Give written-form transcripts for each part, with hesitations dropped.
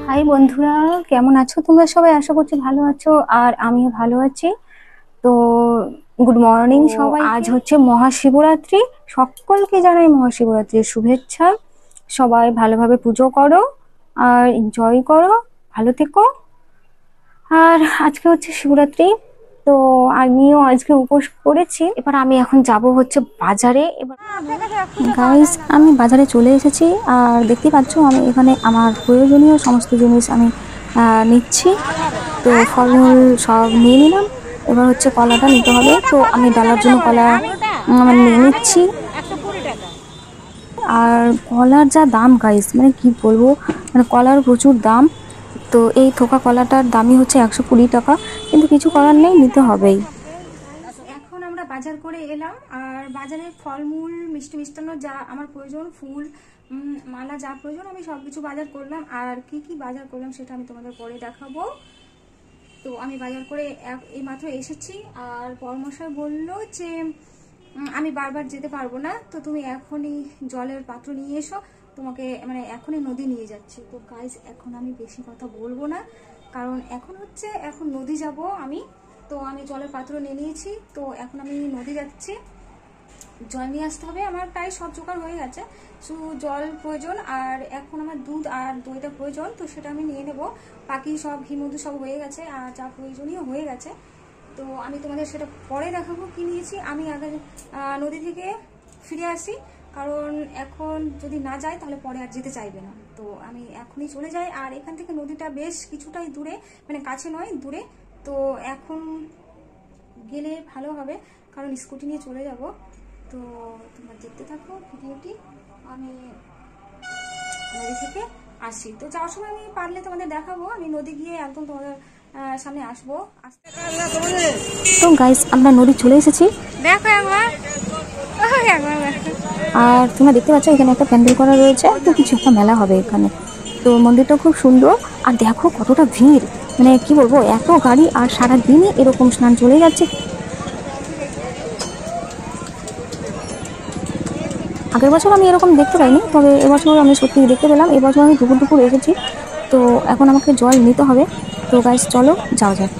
High বন্ধুরা, কেমন আছো তোমরা সবাই? আশা করছি ভালো আছো, আর আমিও ভালো আছি। তো গুড মর্নিং সবাই। আজ হচ্ছে মহাশিবরাত্রি। সকলকে জানাই মহাশিবরাত্রির শুভেচ্ছা। সবাই ভালোভাবে পুজো করো আর এনজয় করো, ভালো থেকো। আর আজকে হচ্ছে শিবরাত্রি, তো আমিও আজকে উপোস করেছি। এবার আমি এখন যাব হচ্ছে বাজারে। এবার গাইস, আমি বাজারে চলে এসেছি, আর দেখতে পাচ্ছ আমি এখানে আমার প্রয়োজনীয় সমস্ত জিনিস আমি নিচ্ছি। তো ফলমূল সব নিয়ে নিলাম। এবার হচ্ছে কলাটা নিতে হবে, তো আমি ডালার জন্য কলা নিয়ে নিচ্ছি। আর কলার যা দাম গাইস, মানে কি বলবো, মানে কলার প্রচুর দাম। তো এই থোকা কলাটার দামই হচ্ছে 120 টাকা, কিন্তু কিছু করার নেই, নিতে হবেই। এখন আমরা বাজার করে এলাম, আর বাজারে ফলমূল, মিষ্টি মিষ্টান্ন যা আমার প্রয়োজন, ফুল মালা যা প্রয়োজন, আমি সবকিছু বাজার করলাম। আর কি কি বাজার করলাম সেটা আমি তোমাদের পরে দেখাবো। তো আমি বাজার করে এই মাত্র এসেছি, আর পরমশাই বললো যে আমি বারবার যেতে পারবো না, তো তুমি এখনই জলের পাত্র নিয়ে এসো, তোমাকে মানে এখনই নদী নিয়ে যাচ্ছি। তো গাইজ, এখন আমি বেশি কথা বলবো না, কারণ এখন নদী যাব আমি। তো আমি জলের পাত্র নিয়ে নিয়েছি, তো এখন আমি নদী যাচ্ছি। জল নিয়ে আসতে হবে, আমার প্রায় সব জোগাড় হয়ে গেছে, শুধু জল প্রয়োজন। আর এখন আমার দুধ আর দইটা প্রয়োজন, তো সেটা আমি নিয়ে নেব। বাকি সব ঘি মধু সব হয়ে গেছে, আর যা প্রয়োজনীয় হয়ে গেছে। তো আমি তোমাদের সেটা পরে দেখাবো কি নিয়েছি। আমি আগে নদী থেকে ফিরে আসি, কারণ এখন যদি না যাই তাহলে পরে আর যেতে চাইবে না। তো আমি এখনই চলে যাই। আর এখান থেকে নদীটা বেশ কিছুটাই দূরে, মানে কাছে নয়, দূরে। তো এখন গেলে ভালো হবে, কারণ স্কুটি নিয়ে চলে যাব। তো তোমরা দেখতে থাকো ভিডিওটি। আমি নদী থেকে আসি, তো যাওয়ার সময় আমি পারলে তোমাদের দেখাবো। আমি নদী গিয়ে একদম তোমাদের সামনে আসবো। তো গাইস, আমরা নদী চলে এসেছি, দেখো একবার। আর তোমরা দেখতে পাচ্ছ এখানে একটা প্যান্ডেল করা রয়েছে, তো কিছু একটা মেলা হবে এখানে। তো মন্দিরটা খুব সুন্দর, আর দেখো কতটা ভিড়, মানে কি বলবো, এত গাড়ি, আর সারাদিনই এরকম স্নান চলে যাচ্ছে। আগের বছর আমি এরকম দেখতে পাইনি, তবে এবছর আমি সত্যি দেখতে পেলাম। এবছর আমি দুপুর দুপুর এসেছি, তো এখন আমাকে জল নিতে হবে। তো গাইস, চলো যাওয়া যাক।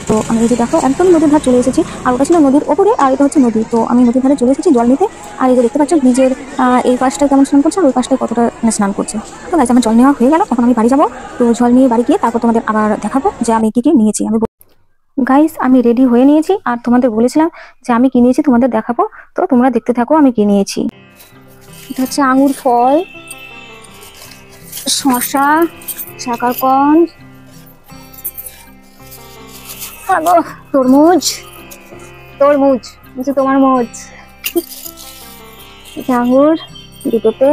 তো আমি এই যে দেখো একদম নদীর ধার চলে এসেছি, আর ওটা ছিল নদীর ওপরে, আর এটা হচ্ছে নদী। তো আমি নদীর ধারে চলে এসেছি জল নিতে। আর এই যে দেখতে পাচ্ছ ব্রিজের এই পাশটায় কেমন স্নান করছে, আর ওই পাশটায় কতটা স্নান করছে। তো গাইস, আমার জল নেওয়া হয়ে গেল, এখন আমি বাড়ি যাবো। তো জল নিয়ে বাড়ি গিয়ে তারপর তোমাদের আবার দেখাবো যে আমি কি কি নিয়েছি। গাইস, আমি রেডি হয়ে নিয়েছি, আর তোমাদের বলেছিলাম যে আমি কি নিয়েছি তোমাদের দেখাবো। তো তোমরা দেখতে থাকো আমি কি নিয়েছি। এটা হচ্ছে আঙুর ফল, শসা, শাকারকন্দ, তরমুজ, তরমুজ হচ্ছে তোমার মোজ, আঙুর দুটোতে।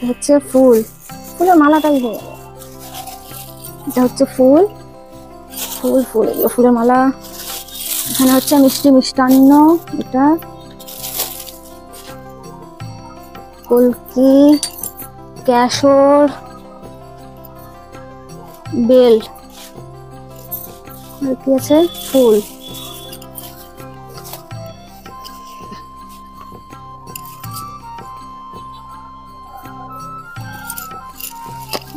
হচ্ছে ফুল, ফুলের মালাটাই হয়ে গেল। এটা হচ্ছে ফুল, ফুল ফুল এগুলো ফুলের মালা। এখানে হচ্ছে মিষ্টি মিষ্টান্ন, এটা কলকি, কেশর, বেল, আর কি আছে, ফুল।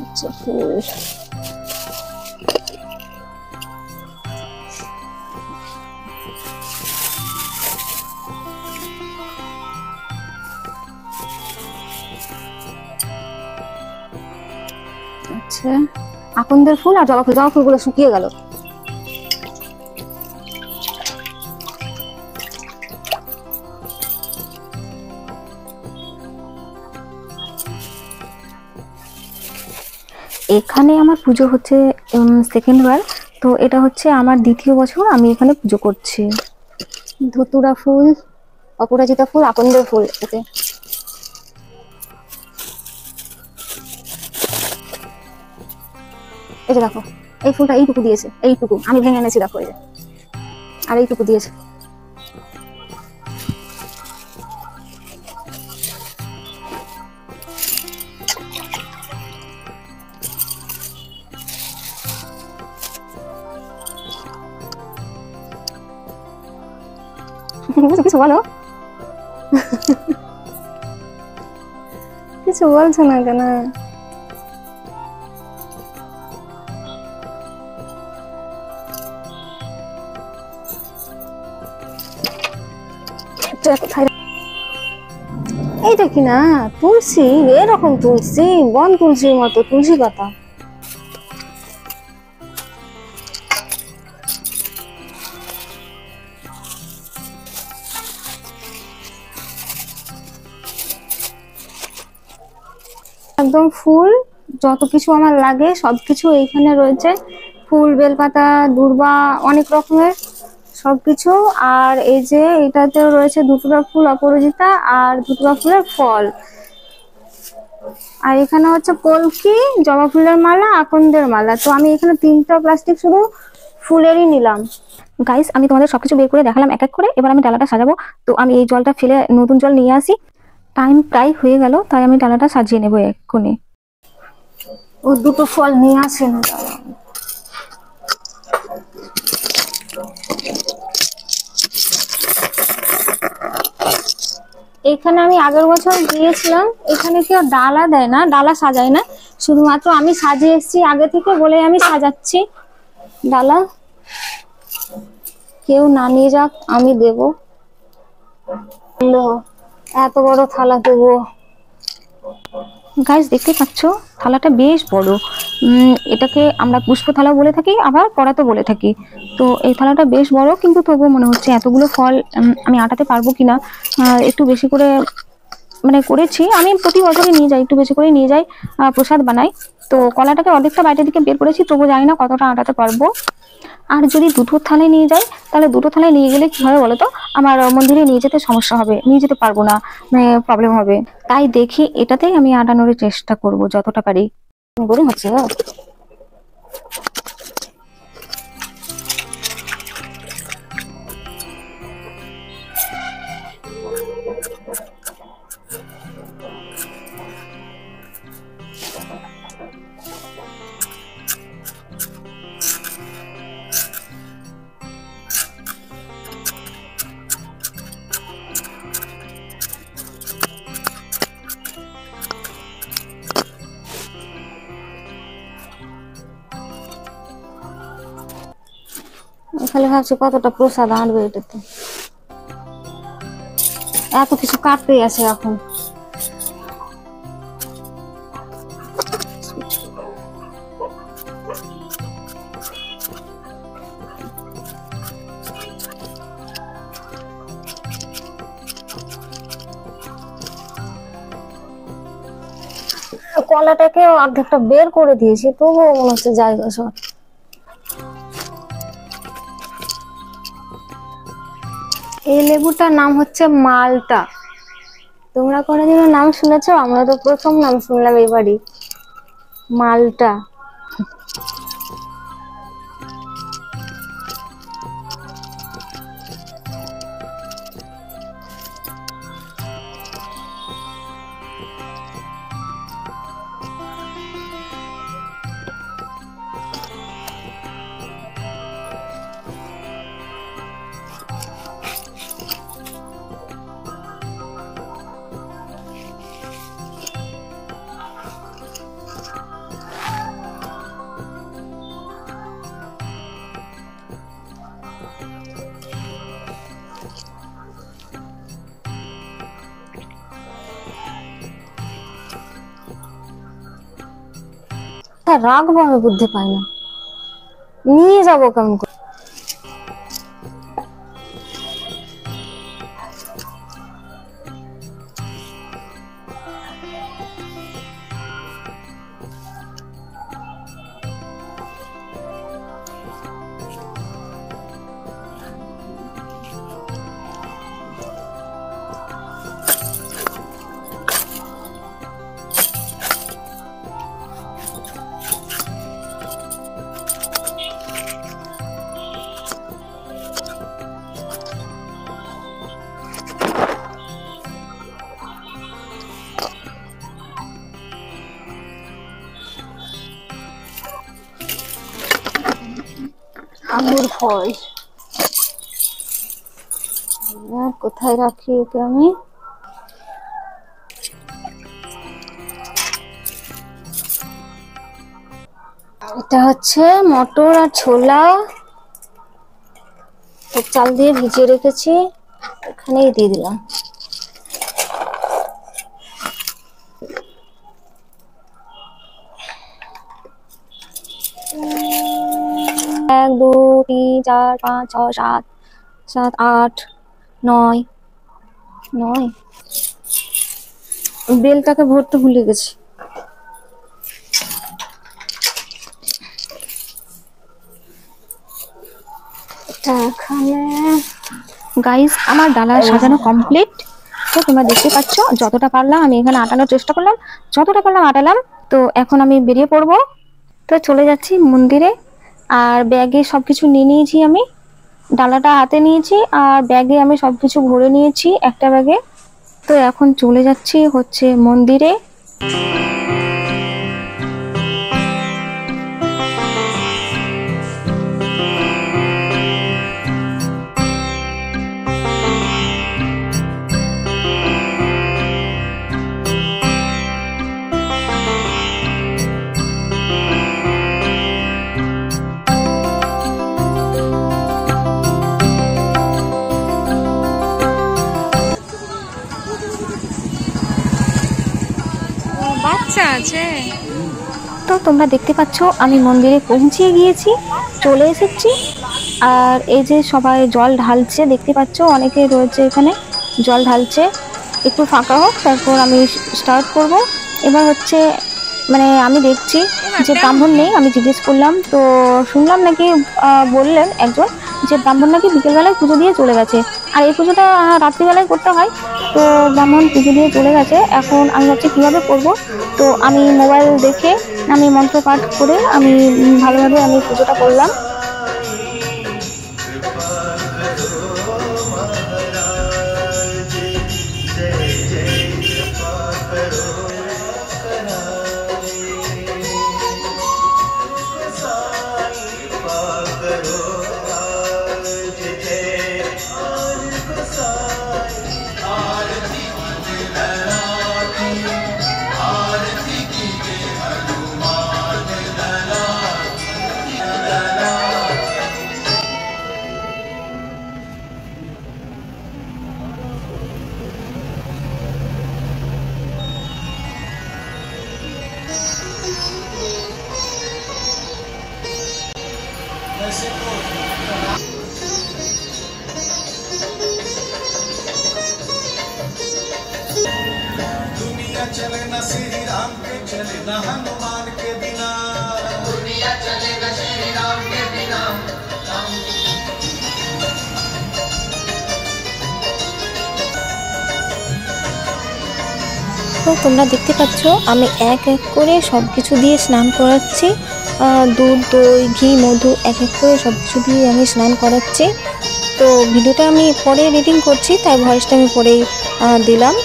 আচ্ছা, ফুল। আচ্ছা, আকন্দের ফুল আর জবা ফুল। জবা ফুলগুলো শুকিয়ে গেল। এখানে আমার পুজো হচ্ছে সেকেন্ড বার, তো এটা হচ্ছে আমার দ্বিতীয় বছর আমি এখানে পুজো করছি। ধতুরা ফুল, অপরাজিতা ফুল, আকন্দের ফুল। এতে এই যে দেখো, এই ফুলটা এইটুকু দিয়েছে, এইটুকু আমি ভেঙে এনেছি, দেখো এই যে, আর এইটুকু দিয়েছে। কিছু বলো, কিছু বলছো না কেন? এইটা কি না তুলসী, এরকম তুলসী, বন তুলসীর মতো তুলসী পাতা। একদম ফুল, যত কিছু আমার লাগে সবকিছু এইখানে রয়েছে। ফুল, বেলপাতা, দূর্বা, অনেক রকমের সবকিছু। আর এই যে এটাতেও রয়েছে ধুতুরা ফুল, অপরাজিতা, আর ধুতুরা ফুলের ফল। আর এখানে হচ্ছে কলকি, জবা ফুলের মালা, আকন্দের মালা। তো আমি এখানে 3টা প্লাস্টিক শুধু ফুলেরই নিলাম। গাইস, আমি তোমাদের সবকিছু বের করে দেখালাম এক এক করে। এবার আমি ডালাটা সাজাবো। তো আমি এই জলটা ফেলে নতুন জল নিয়ে আসি। টাইম প্রায় হয়ে গেল, তাই আমি ডালাটা সাজিয়ে নেবো এক্ষুনি। ও দুটো ফল নিয়ে আসে না। এখানে আমি আগের বছর গিয়েছিলাম, এখানে কেউ ডালা দেয় না, ডালা সাজায় না, শুধুমাত্র আমি সাজিয়ে এসেছি আগে থেকে বলে আমি সাজাচ্ছি। ডালা কেউ না নিয়ে যাক, আমি দেব। এত বড় থালা দেবো। গাইস, দেখতে পাচ্ছ থালাটা বেশ বড়। এটাকে আমরা পুষ্প থালা বলে থাকি, আবার পরাতো বলে থাকি। তো এই থালাটা বেশ বড়, কিন্তু তবুও মনে হচ্ছে এতগুলো ফল আমি আটাতে পারবো কিনা। একটু বেশি করে মানে করেছি, আমি প্রতি বছরই নিয়ে যাই, একটু বেশি করে নিয়ে যাই, প্রসাদ বানাই। তো কলাটাকে অর্ধেকটা বাইরের দিকে বের করেছি, তবু জানি না কতটা আটাতে পারবো। আর যদি দুটো থালায় নিয়ে যাই, তাহলে দুটো থালায় নিয়ে গেলে কি হবে বলতো, আমার মন্দিরে নিয়ে যেতে সমস্যা হবে, নিয়ে যেতে পারবো না, মানে প্রবলেম হবে। তাই দেখি এটাতেই আমি আটানোর চেষ্টা করব যতটা পারি। বোরিং হচ্ছে। খালি ভাবছি কতটা প্রসাদ আনবে এটাতে, এত কিছু কাটতেই আছে এখন। কলাটাকে অর্ধেকটা বের করে দিয়েছি, তবুও মনে হচ্ছে জায়গা সব। এই লেবুটার নাম হচ্ছে মালটা। তোমরা কোনোদিনও নাম শুনেছো? আমরা তো প্রথম নাম শুনলাম এবারই, মালটা। রাখবো আমি বুদ্ধি পাই না, নিয়ে যাবো কেমন করে। আঙুর ফল কোথায় রাখি একে আমি? এটা হচ্ছে মটর আর ছোলা, চাল দিয়ে ভিজিয়ে রেখেছি, এখানেই দিয়ে দিলাম। এক, দুই, তিন, চার, পাঁচ, ছয়, সাত, সাত, আট, নয়, নয়। বেলটাকে ভরতে ভুলে গেছি। এখানে গাইস আমার ডালা সাজানো কমপ্লিট। তো তোমরা দেখতে পাচ্ছ যতটা পারলাম আমি এখানে আটানোর চেষ্টা করলাম, যতটা পারলাম আটালাম। তো এখন আমি বেরিয়ে পড়বো। তো চলে যাচ্ছি মন্দিরে। আর ব্যাগে সবকিছু নিয়ে নিয়েছি, আমি ডালাটা হাতে নিয়েছি আর ব্যাগে আমি সবকিছু ভরে নিয়েছি একটা ব্যাগে। তো এখন চলে যাচ্ছি হচ্ছে মন্দিরে। বাচ্চা আছে। তো তোমরা দেখতে পাচ্ছ আমি মন্দিরে পৌঁছে গিয়েছি, চলে এসেছি। আর এই যে সবাই জল ঢালছে, দেখতে পাচ্ছ অনেকে রয়েছে এখানে জল ঢালছে। একটু ফাঁকা হোক তারপর আমি স্টার্ট করব। এবার হচ্ছে মানে আমি দেখছি যে ব্রাহ্মণ নেই, আমি জিজ্ঞেস করলাম। তো শুনলাম নাকি বললেন একজন যে ব্রাহ্মণ নাকি বিকেলবেলায় পুজো দিয়ে চলে গেছে, আর এই পুজোটা রাত্রিবেলায় করতে হয়। তো ব্রাহ্মণ পুজো দিয়ে চলে গেছে, এখন আমি ভাবছি কীভাবে করব। তো আমি মোবাইল দেখে আমি মন্ত্র পাঠ করে আমি ভালোভাবে আমি পুজোটা করলাম। दुनिया चले न श्री राम के चले न हनुमान के बिना, दुनिया चले न श्री राम के बिना। তো তোমরা দেখতে পাচ্ছ আমি এক এক করে সব কিছু দিয়ে স্নান করাচ্ছি। দুধ, দই, ঘি, মধু এক এক করে সব কিছু দিয়ে আমি স্নান করাচ্ছি। তো ভিডিওটা আমি পরে এডিটিং করছি, তাই ভয়েসটা আমি পরেই দিলাম।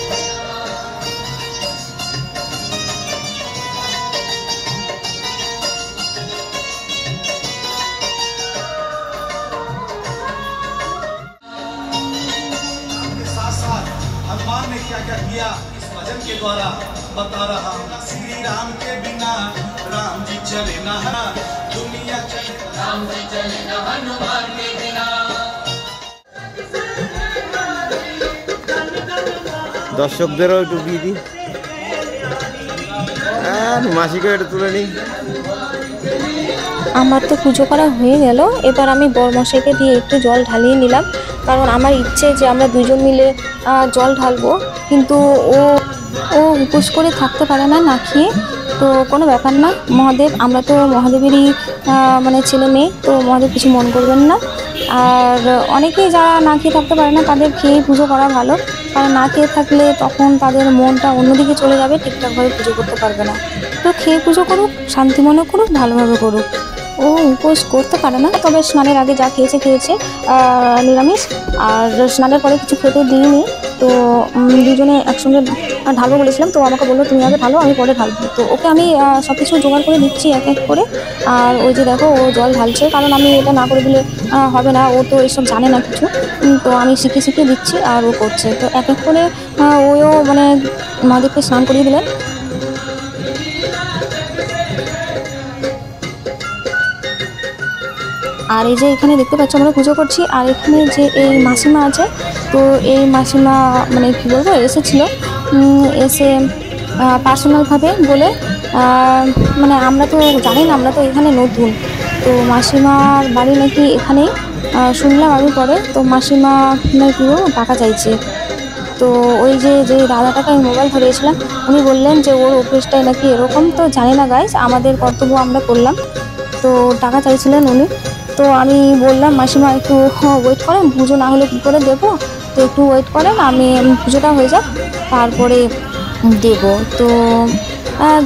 हनुमान ने क्या क्या किया इस भजन के द्वारा बता रहा हूँ। श्री राम के बिना राम जी चले ना, दुनिया चले राम जी चले ना हनुमान के बिना। দর্শকদেরও একটু দিয়ে দিই, মাসিকে একটু তুলে নিই। আমার তো পুজো করা হয়ে গেল, এবার আমি বরমশাইকে দিয়ে একটু জল ঢালিয়ে নিলাম, কারণ আমার ইচ্ছে যে আমরা দুজন মিলে জল ঢালবো। কিন্তু ও উপোস করে থাকতে পারে না, না খেয়ে। তো কোনো ব্যাপার না, মহাদেব, আমরা তো মহাদেবেরই মানে ছেলে মেয়ে, তো মহাদেব কিছু মন করবেন না। আর অনেকেই যারা না খেয়ে থাকতে পারে না তাদের খেয়ে পুজো করা ভালো, কারণ না খেয়ে থাকলে তখন তাদের মনটা অন্যদিকে চলে যাবে, ঠিকঠাকভাবে পুজো করতে পারবে না। তো খেয়ে পুজো করুক, শান্তি মনে করুক, ভালোভাবে করুক। ও উপোস করতে পারে না, তবে স্নানের আগে যা খেয়েছে নিরামিষ, আর স্নানের পরে কিছু খেতে দিইনি। তো দুজনে একসঙ্গে ঢালবো বলেছিলাম, তো আমাকে বললো তুমি আগে ঢালো, আমি পরে ঢালবো। তো ওকে আমি সব কিছু জোগাড় করে দিচ্ছি এক এক করে। আর ওই যে দেখো ও জল ঢালছে, কারণ আমি এটা না করে দিলে হবে না, ও তো এসব জানে না কিছু। তো আমি শিখিয়ে শিখিয়ে দিচ্ছি আর ও করছে। তো এক এক করে ওও মানে মহাদেবকে স্নান করিয়ে দিলেন। আর এই যে এখানে দেখতে পাচ্ছ আমরা পুজো করছি, আর এখানে যে এই মাসিমা আছে, তো এই মাসিমা মানে কী বলবো এসেছিলো, এসে পার্সোনালভাবে বলে মানে আমরা তো জানি না, আমরা তো এখানে নতুন, তো মাসিমার বাড়ি নাকি এখানেই শুনলাম আমি পরে। তো মাসিমা নাকি টাকা চাইছে। তো ওই যে দাদাটাকে আমি মোবাইল ধরিয়েছিলাম, উনি বললেন যে ওর অভ্যেসটাই নাকি এরকম। তো জানি না গাইস, আমাদের কর্তব্য আমরা করলাম। তো টাকা চাইছিলেন উনি। তো আমি বললাম মাসিমা একটু ওয়েট করেন, পুজো না হলে কী করে দেবো, তো একটু ওয়েট করেন, আমি পুজোটা হয়ে যাক তারপরে দেব। তো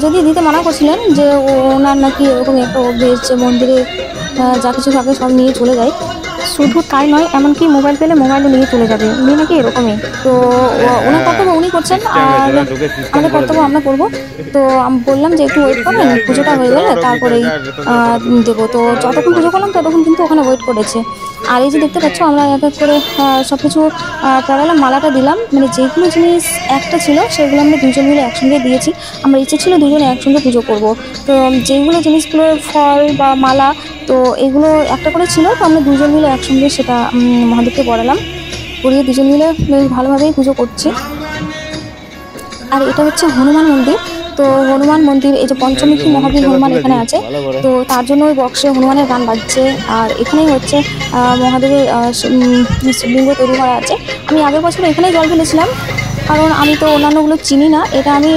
যদি দিতে মানা করছিলেন, যে ওনার নাকি এরকম একটা অভ্যেস যে মন্দিরে যা কিছু থাকে সব নিয়ে চলে যায়। শুধু তাই নয়, এমনকি মোবাইল পেলে মোবাইলও নিয়ে চলে যাবে, উনি নাকি এরকমই। তো ওনার কর্তব্য উনি করছেন, আর আমাদের কর্তব্য আমরা করবো। তো আমি বললাম যে একটু ওয়েট করেন, পুজোটা হয়ে গেলে তারপরেই দেবো। তো যতক্ষণ পুজো করলাম ততক্ষণ কিন্তু ওখানে ওয়েট করেছে। আর এই যে দেখতে পাচ্ছ আমরা এক এক করে সব কিছু পড়ালাম, মালাটা দিলাম, মানে যেগুলো জিনিস একটা ছিল সেগুলো আমরা দুজন মিলে একসঙ্গে দিয়েছি। আমার ইচ্ছে ছিল দুজনে একসঙ্গে পুজো করব। তো যেগুলো জিনিসগুলো ফল বা মালা, তো এগুলো একটা করে ছিল, তো আমরা দুজন মিলে একসঙ্গে সেটা মহাদেবকে পড়ালাম, পড়িয়ে দুজন মিলে বেশ ভালোভাবেই পুজো করছি। আর এটা হচ্ছে হনুমান মন্দির। তো হনুমান মন্দির, এই যে পঞ্চমুখী মহাবীর হনুমান এখানে আছে, তো তার জন্য ওই বক্সে হনুমানের গান বাজছে। আর এখানেই হচ্ছে মহাদেবের শিবলিঙ্গ তৈরি করা আছে। আমি আগের বছর এখানেই জল ফেলেছিলাম, কারণ আমি তো অন্যান্যগুলো চিনি না, এটা আমি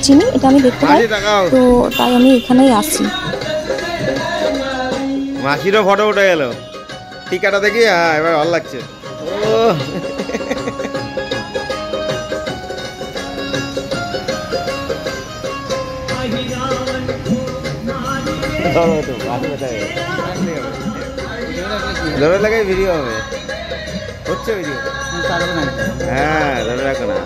চিনি, এটা আমি দেখতে পাই, তো তাই আমি এখানেই আসি। মাসিরও ফটো উঠে গেল, টিকাটা দেখি। হ্যাঁ, এবার ভালো লাগছে। ও ধরে লাগাই ভিডিও হবে, হচ্ছে ভিডিও। হ্যাঁ, ধরে রাখো না।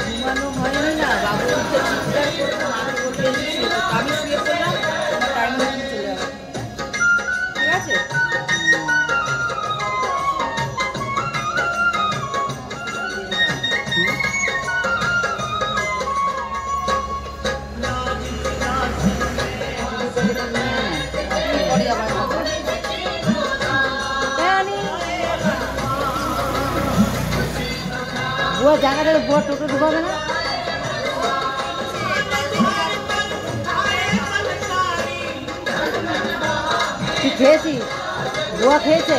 ঘুমানো হয়নি না, বাবু উঠে চিৎকার করতে মাকে বলতে আমি শুয়ে পড়লাম, আমার টাইম মতন চলে যাবে। ঠিক আছে, বুয়া জায়গাটা বুয়া টোটো ঢুকাবে না। তুই খেয়েছিস? বুয়া খেয়েছে?